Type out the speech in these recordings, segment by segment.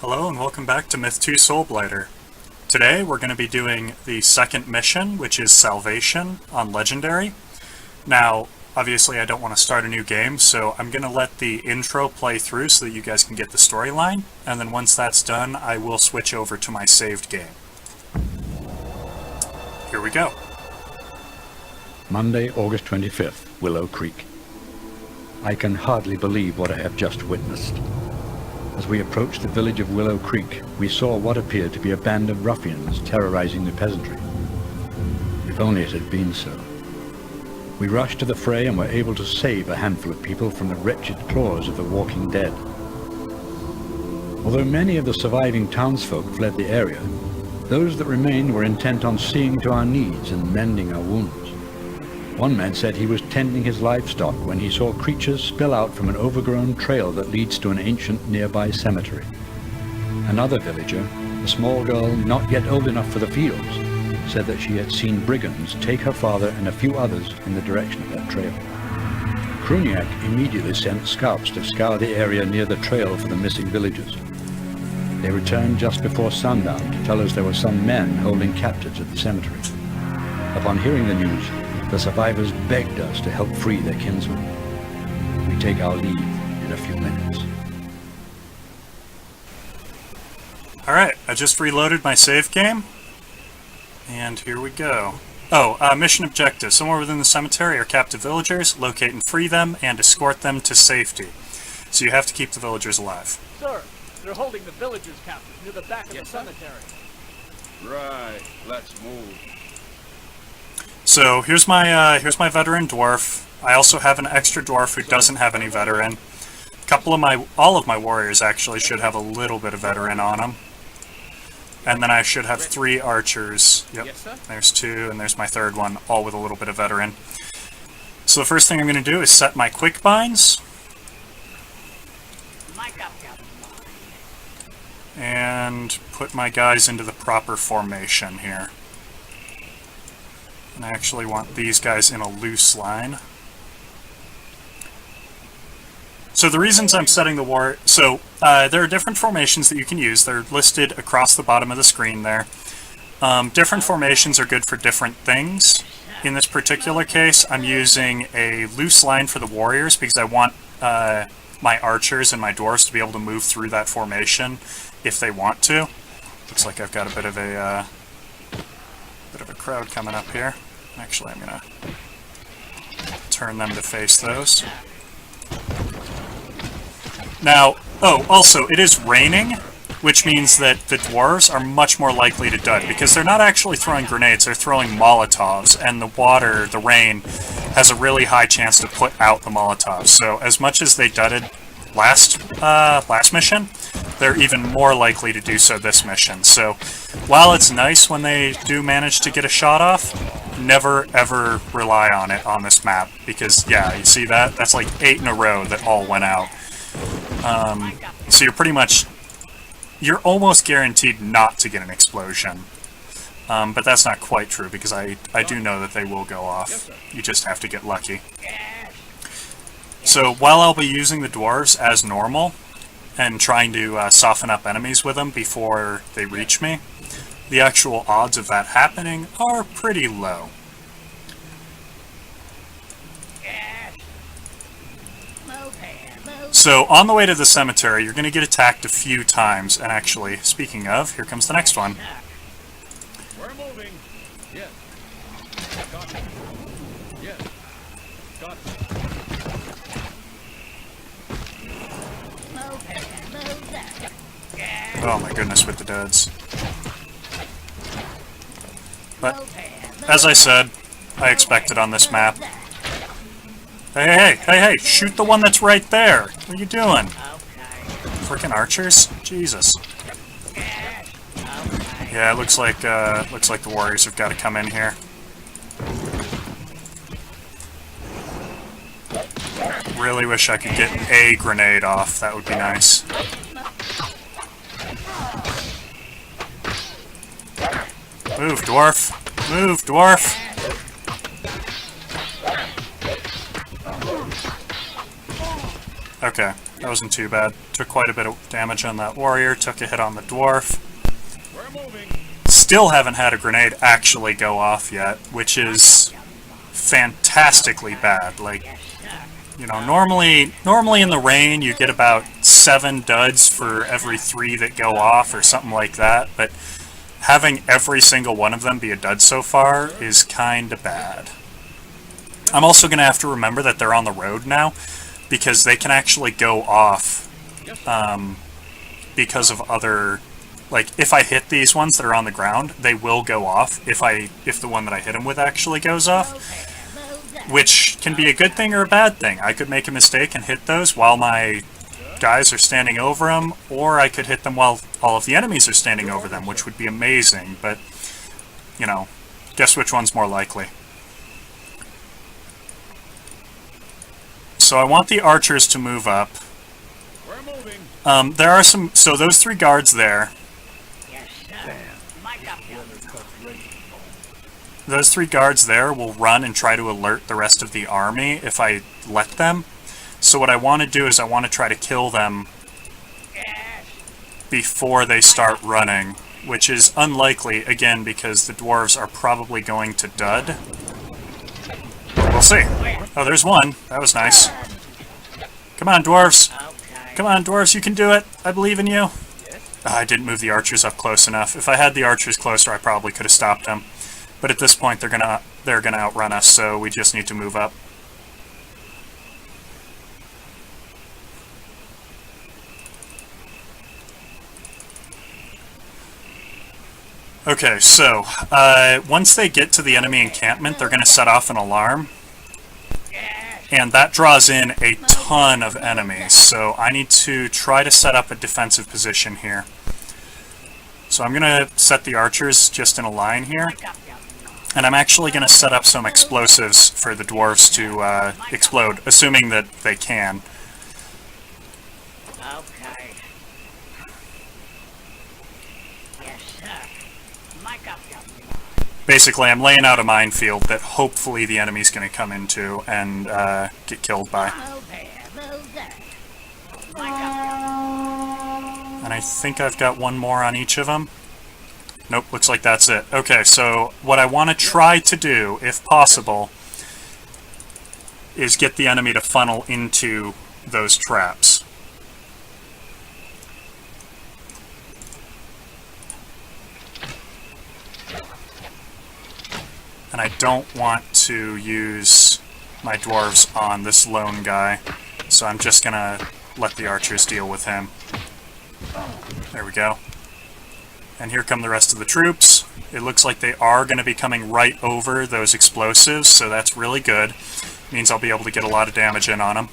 Hello and welcome back to Myth 2 Soulblighter. Today we're going to be doing the second mission, which is Salvation on Legendary. Now, obviously I don't want to start a new game, so I'm going to let the intro play through so that you guys can get the storyline, and then once that's done, I will switch over to my saved game. Here we go. Monday, August 25th, Willow Creek. I can hardly believe what I have just witnessed. As we approached the village of Willow Creek, we saw what appeared to be a band of ruffians terrorizing the peasantry. If only it had been so. We rushed to the fray and were able to save a handful of people from the wretched claws of the walking dead. Although many of the surviving townsfolk fled the area, those that remained were intent on seeing to our needs and mending our wounds. One man said he was tending his livestock when he saw creatures spill out from an overgrown trail that leads to an ancient nearby cemetery. Another villager, a small girl not yet old enough for the fields, said that she had seen brigands take her father and a few others in the direction of that trail. Kruniak immediately sent scouts to scour the area near the trail for the missing villagers. They returned just before sundown to tell us there were some men holding captives at the cemetery. Upon hearing the news, the survivors begged us to help free their kinsmen. We take our leave in a few minutes. Alright, I just reloaded my save game, and here we go. Mission objective. Somewhere within the cemetery are captive villagers. Locate and free them, and escort them to safety. So you have to keep the villagers alive. Sir, they're holding the villagers captive near the back of the cemetery. Right, let's move. So here's my veteran dwarf. I also have an extra dwarf who doesn't have any veteran. All of my warriors actually should have a little bit of veteran on them. And then I should have 3 archers. Yep, there's 2, and there's my third one, all with a little bit of veteran. So the first thing I'm going to do is set my quick binds. And put my guys into the proper formation here. And I actually want these guys in a loose line. So the reasons I'm setting the war... So, there are different formations that you can use. They're listed across the bottom of the screen there. Different formations are good for different things. In this particular case, I'm using a loose line for the warriors because I want my archers and my dwarves to be able to move through that formation if they want to. Looks like I've got a bit of a crowd coming up here. Actually, I'm gonna turn them to face those. Now, also, it is raining, which means that the dwarves are much more likely to dud, because they're not actually throwing grenades, they're throwing Molotovs, and the rain, has a really high chance to put out the Molotovs. So, as much as they dudded last mission, they're even more likely to do so this mission. So, while it's nice when they do manage to get a shot off, never ever rely on it on this map, because, yeah, you see that? That's like 8 in a row that all went out. So you're almost guaranteed not to get an explosion. But that's not quite true, because I do know that they will go off. You just have to get lucky. So while I'll be using the dwarves as normal, and trying to soften up enemies with them before they reach me, the actual odds of that happening are pretty low. So, on the way to the cemetery, you're going to get attacked a few times, and actually, speaking of, here comes the next one. We're moving. Yes. Got it. Yes. Got it. Oh my goodness, with the duds. But, as I said, I expected on this map. Hey, shoot the one that's right there! What are you doing? Frickin' archers? Jesus. Yeah, it looks like the warriors have got to come in here. Really wish I could get a grenade off, that would be nice. Move, dwarf! Move, dwarf! Okay. That wasn't too bad. Took quite a bit of damage on that warrior, took a hit on the dwarf. We're moving. Still haven't had a grenade actually go off yet, which is fantastically bad. Like, you know, normally in the rain you get about 7 duds for every 3 that go off or something like that, but having every single one of them be a dud so far is kinda bad. I'm also gonna have to remember that they're on the road now, because they can actually go off because of other, like, if I hit these ones that are on the ground, they will go off if the one that I hit them with actually goes off, which can be a good thing or a bad thing. I could make a mistake and hit those while my guys are standing over them, or I could hit them while all of the enemies are standing over them, which would be amazing, but, you know, guess which one's more likely. So I want the archers to move up. We're moving. There are some, so those 3 guards there, those 3 guards there will run and try to alert the rest of the army if I let them. So what I want to do is I want to try to kill them before they start running, which is unlikely, again, because the dwarves are probably going to dud. We'll see. Oh, there's one. That was nice. Come on, dwarves. Come on, dwarves, you can do it. I believe in you. I didn't move the archers up close enough. If I had the archers closer, I probably could have stopped them. But at this point, they're gonna outrun us, so we just need to move up. Okay, so once they get to the enemy encampment, they're going to set off an alarm, and that draws in a ton of enemies, so I need to try to set up a defensive position here. So I'm going to set the archers just in a line here, and I'm actually going to set up some explosives for the dwarves to explode, assuming that they can. Basically, I'm laying out a minefield that hopefully the enemy's going to come into and get killed by. And I think I've got one more on each of them. Nope, looks like that's it. Okay, so what I want to try to do, if possible, is get the enemy to funnel into those traps. And I don't want to use my dwarves on this lone guy, so I'm just gonna let the archers deal with him. There we go. And here come the rest of the troops. It looks like they are going to be coming right over those explosives, so that's really good. Means I'll be able to get a lot of damage in on them,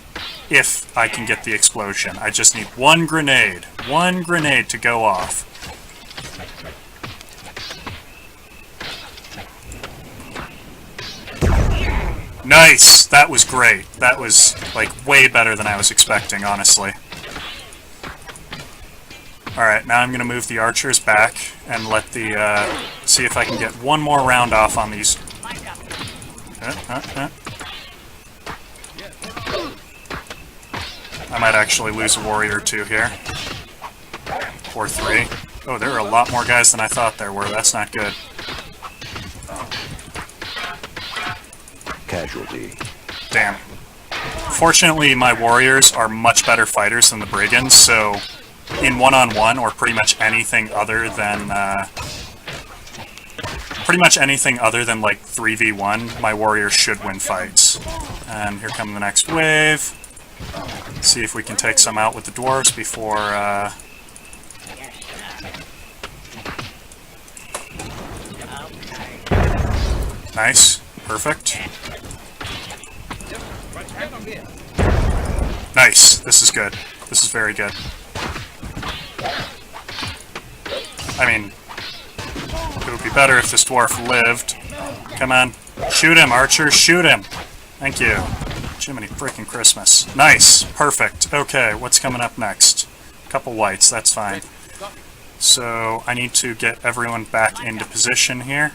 if I can get the explosion. I just need one grenade to go off. Nice! That was great. That was, like, way better than I was expecting, honestly. Alright, now I'm going to move the archers back and let the, see if I can get one more round off on these. I might actually lose a warrior or 2 here. Or 3. Oh, there are a lot more guys than I thought there were. That's not good. Casualty. Damn. Fortunately, my warriors are much better fighters than the brigands, so in one-on-one, or pretty much anything other than, like 3v1, my warriors should win fights. And here come the next wave. See if we can take some out with the dwarves before, Nice. Perfect. Nice. This is good. This is very good. I mean, it would be better if this dwarf lived. Come on. Shoot him, archers. Shoot him. Thank you. Jiminy frickin' Christmas. Nice. Perfect. Okay, what's coming up next? A couple whites. That's fine. So, I need to get everyone back into position here.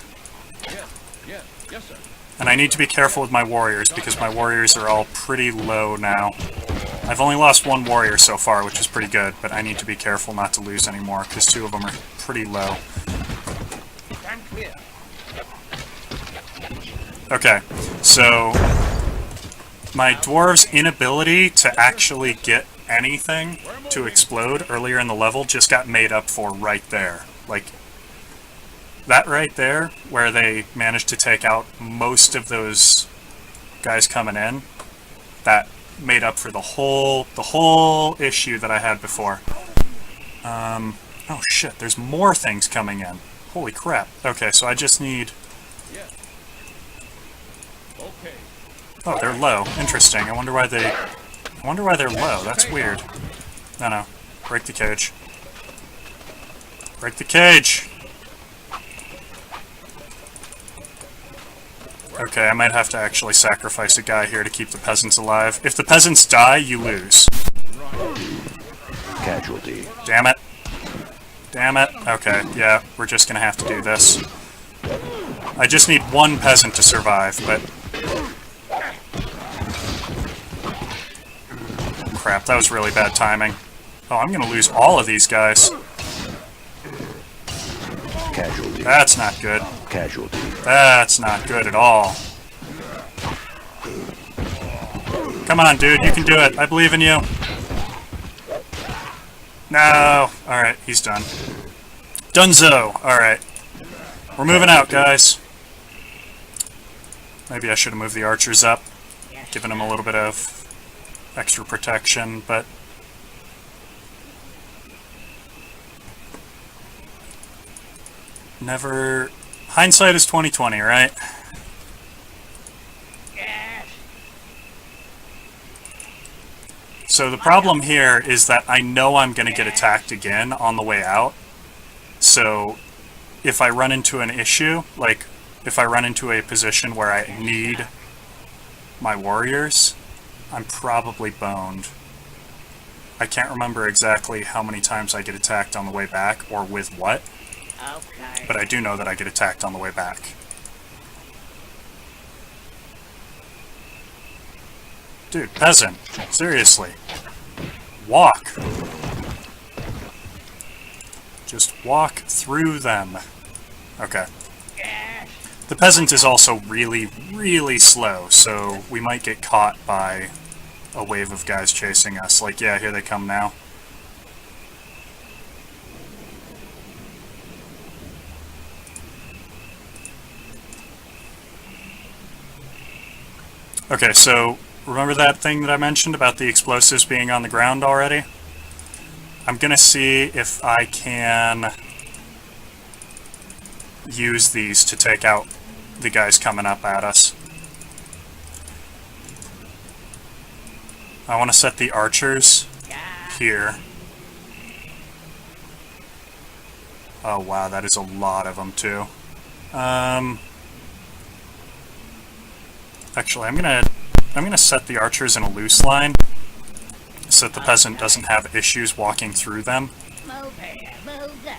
Yes, sir. And I need to be careful with my warriors, because my warriors are all pretty low now. I've only lost one warrior so far, which is pretty good, but I need to be careful not to lose any more, because 2 of them are pretty low. Stand clear. Okay, so my dwarves' inability to actually get anything to explode earlier in the level just got made up for right there. Like, that right there, where they managed to take out most of those guys coming in, that made up for the whole issue that I had before. Oh shit, there's more things coming in. Holy crap. Okay, so I just need... Yes. Okay. Oh, they're low. Interesting. I wonder why they're low. That's weird. No. Break the cage. Break the cage! Okay, I might have to actually sacrifice a guy here to keep the peasants alive. If the peasants die, you lose. Casualty. Damn it. Damn it. Okay, yeah, we're just gonna have to do this. I just need one peasant to survive, but... Crap, that was really bad timing. Oh, I'm gonna lose all of these guys. Casualty. That's not good. Casualty. That's not good at all. Come on, dude, you can do it. I believe in you. No. Alright, he's done. Dunzo. Alright. We're moving out, guys. Maybe I should have moved the archers up. Given them a little bit of extra protection, but... Never... Hindsight is 20/20, right? Yes. So the problem here is that I know I'm going to get attacked again on the way out. So if I run into an issue, like if I run into a position where I need my warriors, I'm probably boned. I can't remember exactly how many times I get attacked on the way back or with what. Okay. But I do know that I get attacked on the way back. Dude, peasant. Seriously. Walk. Just walk through them. Okay. Yes. The peasant is also really, really slow, so we might get caught by a wave of guys chasing us. Like, yeah, here they come now. Okay, so remember that thing that I mentioned about the explosives being on the ground already? I'm gonna see if I can use these to take out the guys coming up at us. I want to set the archers here. Oh wow, that is a lot of them too. Actually, I'm gonna set the archers in a loose line so that the peasant doesn't have issues walking through them. Move here, move there.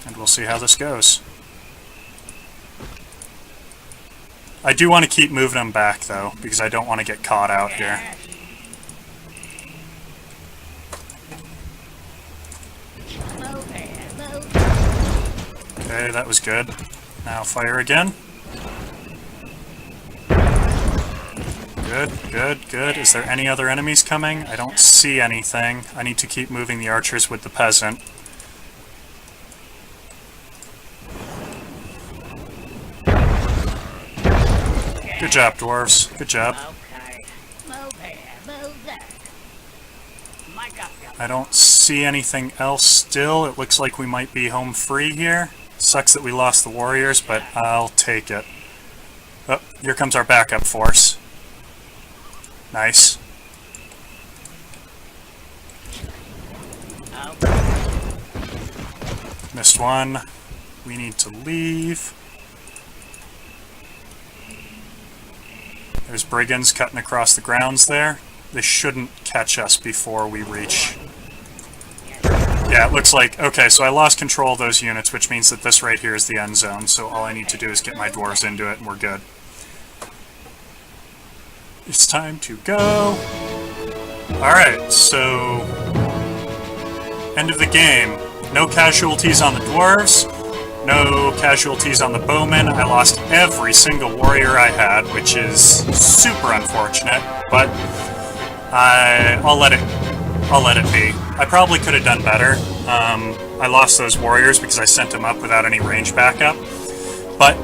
And we'll see how this goes. I do want to keep moving them back though, because I don't want to get caught out here. Move here, move there. Okay, that was good. Now fire again. Good, good, good. Is there any other enemies coming? I don't see anything. I need to keep moving the archers with the peasant. Good job, dwarves. Good job. Okay. Move here, move there. Mic up, you. I don't see anything else still. It looks like we might be home free here. Sucks that we lost the warriors, but I'll take it. Oh, here comes our backup force. Nice. Missed one. We need to leave. There's brigands cutting across the grounds there. They shouldn't catch us before we reach Yeah, it looks like... Okay, so I lost control of those units, which means that this right here is the end zone, so all I need to do is get my dwarves into it, and we're good. It's time to go! Alright, so... End of the game. No casualties on the dwarves, no casualties on the bowmen. I lost every single warrior I had, which is super unfortunate, but I'll let it be. I probably could have done better. I lost those warriors because I sent them up without any range backup, but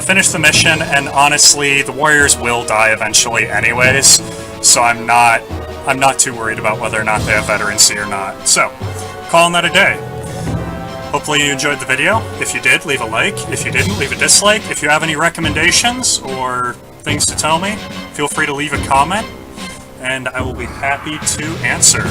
finished the mission, and honestly, the warriors will die eventually anyways, so I'm not too worried about whether or not they have veterancy or not. So, calling that a day. Hopefully you enjoyed the video. If you did, leave a like. If you didn't, leave a dislike. If you have any recommendations or things to tell me, feel free to leave a comment, and I will be happy to answer.